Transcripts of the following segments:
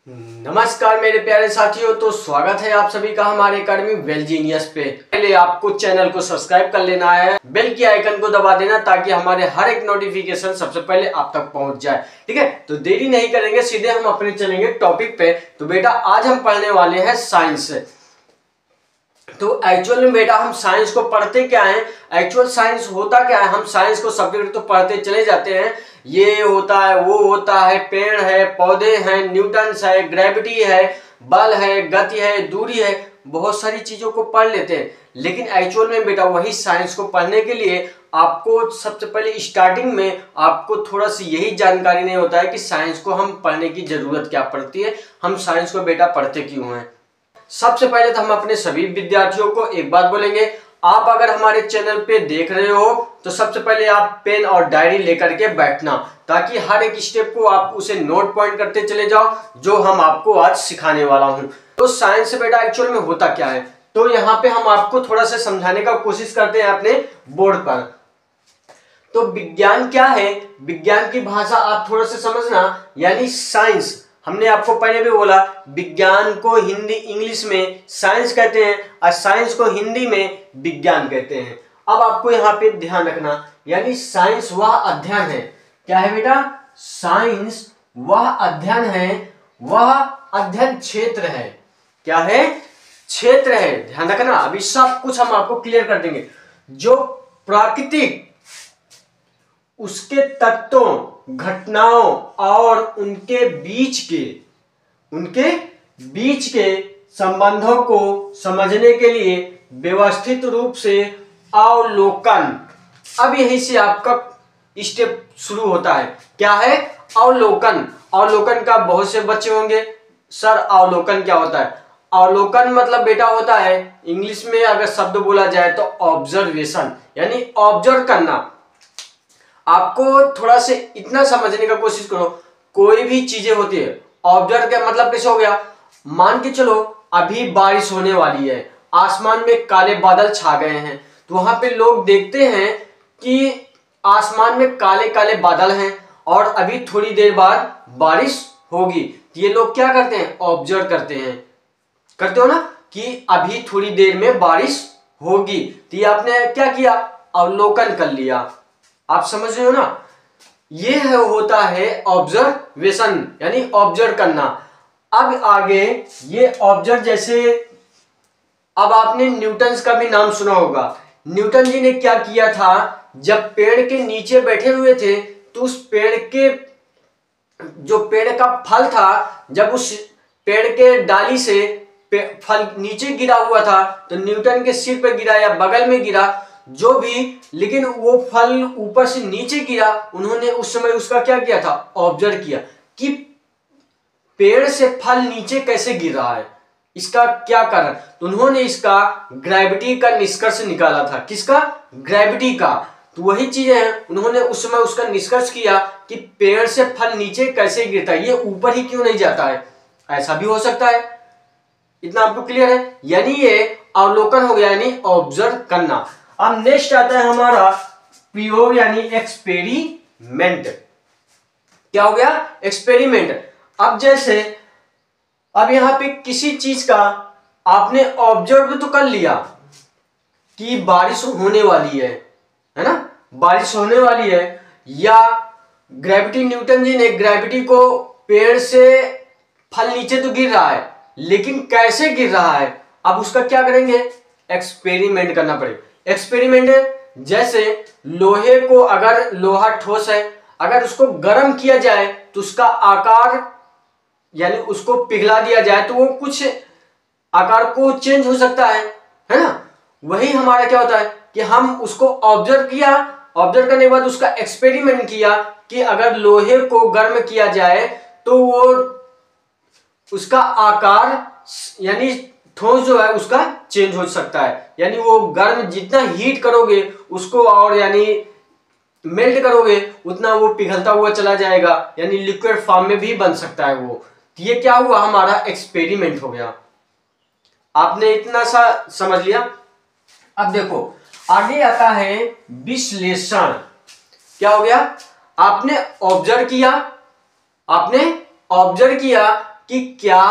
नमस्कार मेरे प्यारे साथियों। तो स्वागत है आप सभी का हमारे एकेडमी वेल जीनियस पे। पहले आपको चैनल को सब्सक्राइब कर लेना है, बेल की आइकन को दबा देना ताकि हमारे हर एक नोटिफिकेशन सबसे पहले आप तक पहुंच जाए। ठीक है, तो देरी नहीं करेंगे, सीधे हम अपने चलेंगे टॉपिक पे। तो बेटा आज हम पढ़ने वाले हैं साइंस। तो एक्चुअल में बेटा हम साइंस को पढ़ते क्या है, एक्चुअल साइंस होता क्या है। हम साइंस को सब्जेक्ट तो पढ़ते चले जाते हैं, ये होता है वो होता है, पेड़ है, पौधे हैं, न्यूटन्स है, ग्रेविटी है, बल है, गति है, दूरी है, बहुत सारी चीजों को पढ़ लेते हैं। लेकिन एक्चुअल में बेटा वही साइंस को पढ़ने के लिए आपको सबसे पहले स्टार्टिंग में आपको थोड़ा सी यही जानकारी नहीं होता है कि साइंस को हम पढ़ने की जरूरत क्या पड़ती है, हम साइंस को बेटा पढ़ते क्यों हैं। सबसे पहले तो हम अपने सभी विद्यार्थियों को एक बात बोलेंगे, आप अगर हमारे चैनल पे देख रहे हो तो सबसे पहले आप पेन और डायरी लेकर के बैठना, ताकि हर एक स्टेप को आप उसे नोट पॉइंट करते चले जाओ जो हम आपको आज सिखाने वाला हूं। तो साइंस से बेटा एक्चुअल में होता क्या है, तो यहाँ पे हम आपको थोड़ा सा समझाने का कोशिश करते हैं अपने बोर्ड पर। तो विज्ञान क्या है, विज्ञान की भाषा आप थोड़ा सा समझना, यानी साइंस। हमने आपको पहले भी बोला विज्ञान को हिंदी इंग्लिश में साइंस कहते हैं और साइंस को हिंदी में विज्ञान कहते हैं। अब आपको यहाँ पे ध्यान रखना, यानी साइंस वह अध्ययन है, क्या है बेटा, साइंस वह अध्ययन है, वह अध्ययन क्षेत्र है, क्या है, क्षेत्र है। ध्यान रखना, अभी सब कुछ हम आपको क्लियर कर देंगे। जो प्राकृतिक उसके तत्वों, घटनाओं और उनके बीच के संबंधों को समझने के लिए व्यवस्थित रूप से अवलोकन। अब यहीं से आपका स्टेप शुरू होता है, क्या है, अवलोकन। अवलोकन का बहुत से बच्चे होंगे, सर अवलोकन क्या होता है। अवलोकन मतलब बेटा होता है, इंग्लिश में अगर शब्द बोला जाए तो ऑब्जर्वेशन, यानी ऑब्जर्व करना। आपको थोड़ा से इतना समझने का कोशिश करो, कोई भी चीजें होती है, ऑब्जर्व का मतलब कैसे हो गया, मान के चलो अभी बारिश होने वाली है, आसमान में काले बादल छा गए हैं, तो वहां पे लोग देखते हैं कि आसमान में काले काले बादल हैं और अभी थोड़ी देर बाद बारिश होगी। तो ये लोग क्या करते हैं, ऑब्जर्व करते हैं, करते हो ना, कि अभी थोड़ी देर में बारिश होगी। तो ये आपने क्या किया, अवलोकन कर लिया। आप समझ रहे हो ना, ये होता है ऑब्जर्वेशन, यानी ऑब्जर्व करना। अब आगे ये ऑब्जर्व, जैसे अब आपने न्यूटन का भी नाम सुना होगा। न्यूटन जी ने क्या किया था, जब पेड़ के नीचे बैठे हुए थे तो उस पेड़ के जो पेड़ का फल था, जब उस पेड़ के डाली से फल नीचे गिरा हुआ था तो न्यूटन के सिर पर गिरा या बगल में गिरा, जो भी, लेकिन वो फल ऊपर से नीचे गिरा। उन्होंने उस समय उसका क्या किया था, ऑब्जर्व किया कि पेड़ से फल नीचे कैसे गिर रहा है, इसका क्या कारण। तो उन्होंने इसका ग्रेविटी का निष्कर्ष निकाला था, किसका, ग्रेविटी का। तो वही चीजें हैं, उन्होंने उस समय उसका निष्कर्ष किया कि पेड़ से फल नीचे कैसे गिरता है, ये ऊपर ही क्यों नहीं जाता है, ऐसा भी हो सकता है। इतना आपको क्लियर है, यानी ये अवलोकन हो गया, यानी ऑब्जर्व करना। अब नेक्स्ट आता है हमारा प्रयोग, यानी एक्सपेरिमेंट। क्या हो गया, एक्सपेरिमेंट। अब जैसे अब यहां पे किसी चीज का आपने ऑब्जर्व तो कर लिया कि बारिश होने वाली है ना, बारिश होने वाली है, या ग्रेविटी, न्यूटन जी ने ग्रेविटी को पेड़ से फल नीचे तो गिर रहा है, लेकिन कैसे गिर रहा है, अब उसका क्या करेंगे, एक्सपेरिमेंट करना पड़ेगा। एक्सपेरिमेंट जैसे लोहे को, अगर लोहा ठोस है, अगर उसको गर्म किया जाए तो उसका आकार, यानी उसको पिघला दिया जाए तो वो कुछ आकार को चेंज हो सकता है ना। वही हमारा क्या होता है कि हम उसको ऑब्जर्व किया, ऑब्जर्व करने के बाद उसका एक्सपेरिमेंट किया कि अगर लोहे को गर्म किया जाए तो वो उसका आकार, यानी ठोस जो है उसका चेंज हो सकता है, यानी वो गर्म, जितना हीट करोगे उसको और यानी मेल्ट करोगे उतना वो पिघलता हुआ चला जाएगा, यानी लिक्विड फॉर्म में भी बन सकता है वो। तो ये क्या हुआ, हमारा एक्सपेरिमेंट हो गया। आपने इतना सा समझ लिया। अब देखो आगे आता है विश्लेषण। क्या हो गया, आपने ऑब्जर्व किया कि क्या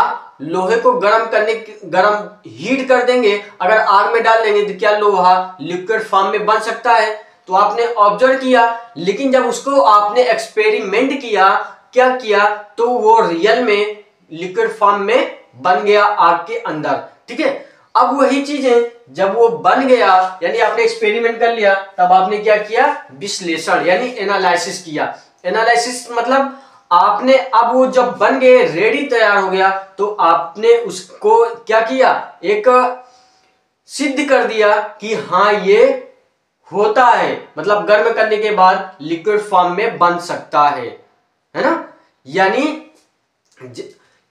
लोहे को गर्म हीट कर देंगे, अगर आग में डाल देंगे तो क्या लोहा लिक्विड फॉर्म में बन सकता है। तो आपने ऑब्जर्व किया, लेकिन जब उसको आपने एक्सपेरिमेंट किया, क्या किया, तो वो रियल में लिक्विड फॉर्म में बन गया आग के अंदर। ठीक है, अब वही चीजें जब वो बन गया, यानी आपने एक्सपेरिमेंट कर लिया, तब आपने क्या किया, विश्लेषण यानी एनालिसिस किया। एनालिसिस मतलब आपने, अब वो जब बन गए, रेडी तैयार हो गया, तो आपने उसको क्या किया, एक सिद्ध कर दिया कि हाँ ये होता है, मतलब गर्म करने के बाद लिक्विड फॉर्म में बन सकता है ना। यानी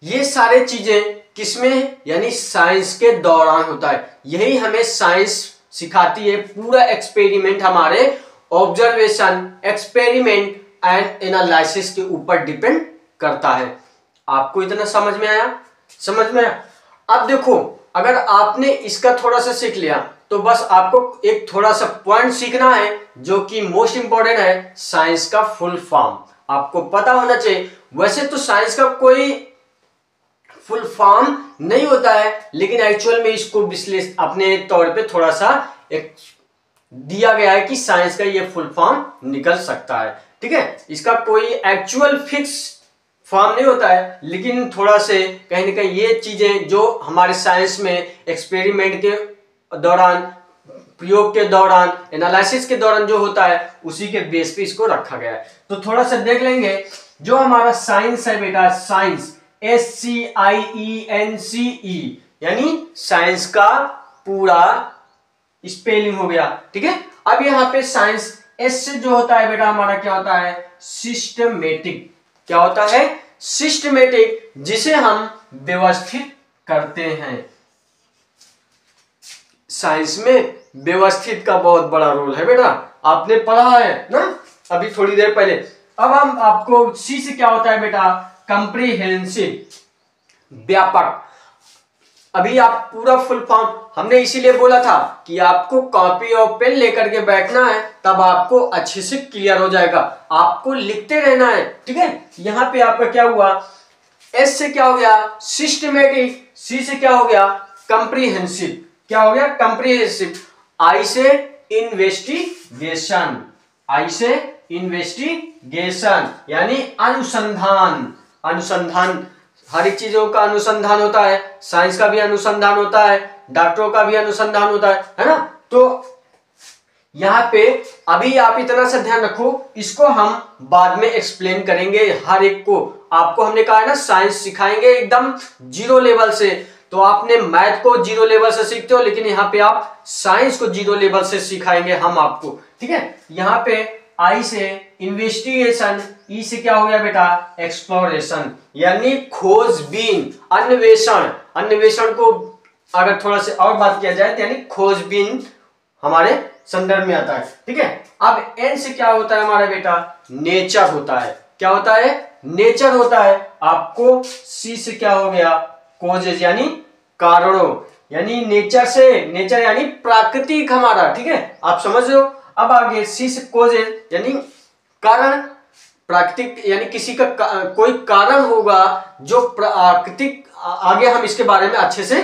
ये सारे चीजें किसमें, यानी साइंस के दौरान होता है। यही हमें साइंस सिखाती है। पूरा एक्सपेरिमेंट हमारे ऑब्जर्वेशन, एक्सपेरिमेंट एंड एनालिसिस के ऊपर डिपेंड करता है। आपको इतना समझ में आया? समझ में आया? अब देखो, अगर आपने इसका थोड़ा सा सीख लिया, तो बस आपको एक थोड़ा सा पॉइंट सीखना है जो कि मोस्ट इंपॉर्टेंट है, साइंस का फुल फॉर्म आपको पता होना चाहिए। वैसे तो साइंस का कोई फुल फॉर्म नहीं होता है, लेकिन एक्चुअल में इसको विश्लेषण अपने तौर पे थोड़ा सा एक दिया गया है कि साइंस का ये फुल फॉर्म निकल सकता है। ठीक है, इसका कोई एक्चुअल फिक्स फॉर्म नहीं होता है, लेकिन थोड़ा से कहीं ना कहीं ये चीजें जो हमारे साइंस में एक्सपेरिमेंट के दौरान, प्रयोग के दौरान, एनालिसिस के दौरान जो होता है, उसी के बेस पे इसको रखा गया है। तो थोड़ा सा देख लेंगे। जो हमारा साइंस है बेटा, साइंस SCIENCE, यानी साइंस का पूरा स्पेलिंग हो गया। ठीक है, अब यहां पे साइंस एस से जो होता है बेटा हमारा क्या होता है, सिस्टमेटिक। क्या होता है, सिस्टमेटिक, जिसे हम व्यवस्थित करते हैं। साइंस में व्यवस्थित का बहुत बड़ा रोल है बेटा, आपने पढ़ा है ना अभी थोड़ी देर पहले। अब हम आपको सी से क्या होता है बेटा, कंप्रीहेंसिव, व्यापक। अभी आप पूरा फुल फॉर्म, हमने इसीलिए बोला था कि आपको कॉपी और पेन लेकर के बैठना है, तब आपको अच्छे से क्लियर हो जाएगा। आपको लिखते रहना है। ठीक है, यहां पे आपका क्या हुआ, एस से क्या हो गया, सिस्टमेटिक, सी से क्या हो गया, कंप्रीहेंसिव। क्या हो गया, कंप्रीहेंसिव। आई से इन्वेस्टिगेशन, आई से इन्वेस्टिगेशन यानी अनुसंधान। अनुसंधान, हर एक चीजों का अनुसंधान होता है, साइंस का भी अनुसंधान होता है, डॉक्टरों का भी अनुसंधान होता है ना। तो यहां पे अभी आप इतना सा ध्यान रखो, इसको हम बाद में एक्सप्लेन करेंगे हर एक को। आपको हमने कहा है ना साइंस सिखाएंगे एकदम जीरो लेवल से। तो आपने मैथ को जीरो लेवल से सीखते हो, लेकिन यहाँ पे आप साइंस को जीरो लेवल से सिखाएंगे हम आपको। ठीक है, यहाँ पे आई से इन्वेस्टिगेशन, ई से क्या हो गया बेटा, एक्सप्लोरेशन यानी खोजबीन, अन्वेषण। अन्वेषण को अगर थोड़ा से और बात किया जाए तो यानी खोजबीन हमारे संदर्भ में आता है। ठीक है, अब एन से क्या होता है हमारा बेटा, नेचर होता है। क्या होता है, नेचर होता है। आपको सी से क्या हो गया, कोजेज यानी कारणों, यानी नेचर से, नेचर यानी प्राकृतिक हमारा। ठीक है, आप समझ रहे हो। अब आगे सी से कोजेज यानी कारण, प्राकृतिक यानी किसी का कोई कारण होगा जो प्राकृतिक। आगे हम इसके बारे में अच्छे से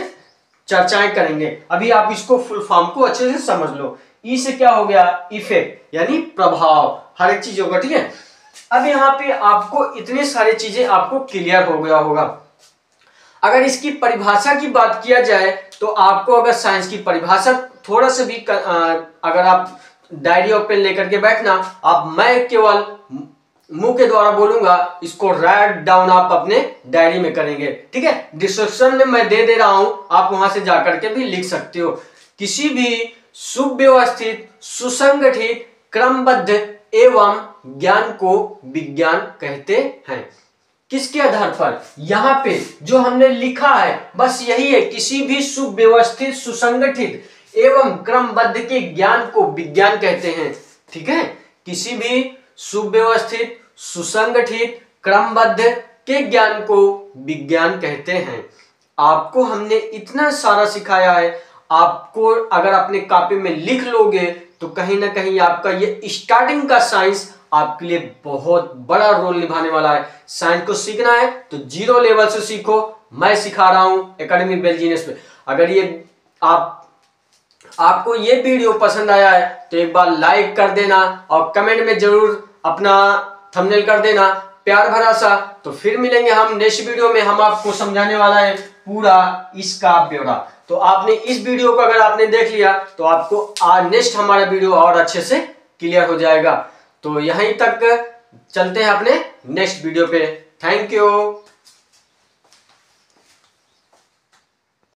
चर्चाएं करेंगे, अभी आप इसको फुल फॉर्म को अच्छे से समझ लो। ई से क्या हो गया, इफेक्ट यानी प्रभाव, हर एक चीज होगा। ठीक है, अब यहाँ पे आपको इतने सारे चीजें आपको क्लियर हो गया होगा। अगर इसकी परिभाषा की बात किया जाए तो आपको अगर साइंस की परिभाषा थोड़ा सा भी अगर आप डायरी और पेन लेकर के बैठना, आप मैं केवल मुंह के द्वारा बोलूंगा, इसको राइट डाउन आप अपने डायरी में करेंगे। ठीक है, डिस्क्रिप्शन में मैं दे रहा हूं, आप वहां से जाकर के भी लिख सकते हो। किसी भी सुव्यवस्थित, सुसंगठित, क्रमबद्ध एवं ज्ञान को विज्ञान कहते हैं। किसके आधार पर, यहां पे जो हमने लिखा है बस यही है, किसी भी सुव्यवस्थित, सुसंगठित एवं क्रमबद्ध के ज्ञान को विज्ञान कहते हैं। ठीक है, किसी भी सुव्यवस्थित, सुसंगठित, क्रमबद्ध के ज्ञान को विज्ञान कहते हैं। आपको हमने इतना सारा सिखाया है, आपको अगर अपने कॉपी में लिख लोगे तो कहीं ना कहीं आपका ये स्टार्टिंग का साइंस आपके लिए बहुत बड़ा रोल निभाने वाला है। साइंस को सीखना है तो 0 लेवल से सीखो, मैं सिखा रहा हूं एकेडमी बेलजीनियस पे। अगर ये आपको ये वीडियो पसंद आया है तो एक बार लाइक कर देना और कमेंट में जरूर अपना थंबनेल कर देना प्यार भरा सा। तो फिर मिलेंगे हम नेक्स्ट वीडियो में, हम आपको समझाने वाला है पूरा इसका ब्यौरा। तो आपने इस वीडियो को अगर आपने देख लिया तो आपको नेक्स्ट हमारा वीडियो और अच्छे से क्लियर हो जाएगा। तो यहीं तक चलते हैं अपने नेक्स्ट वीडियो पे। Thank you.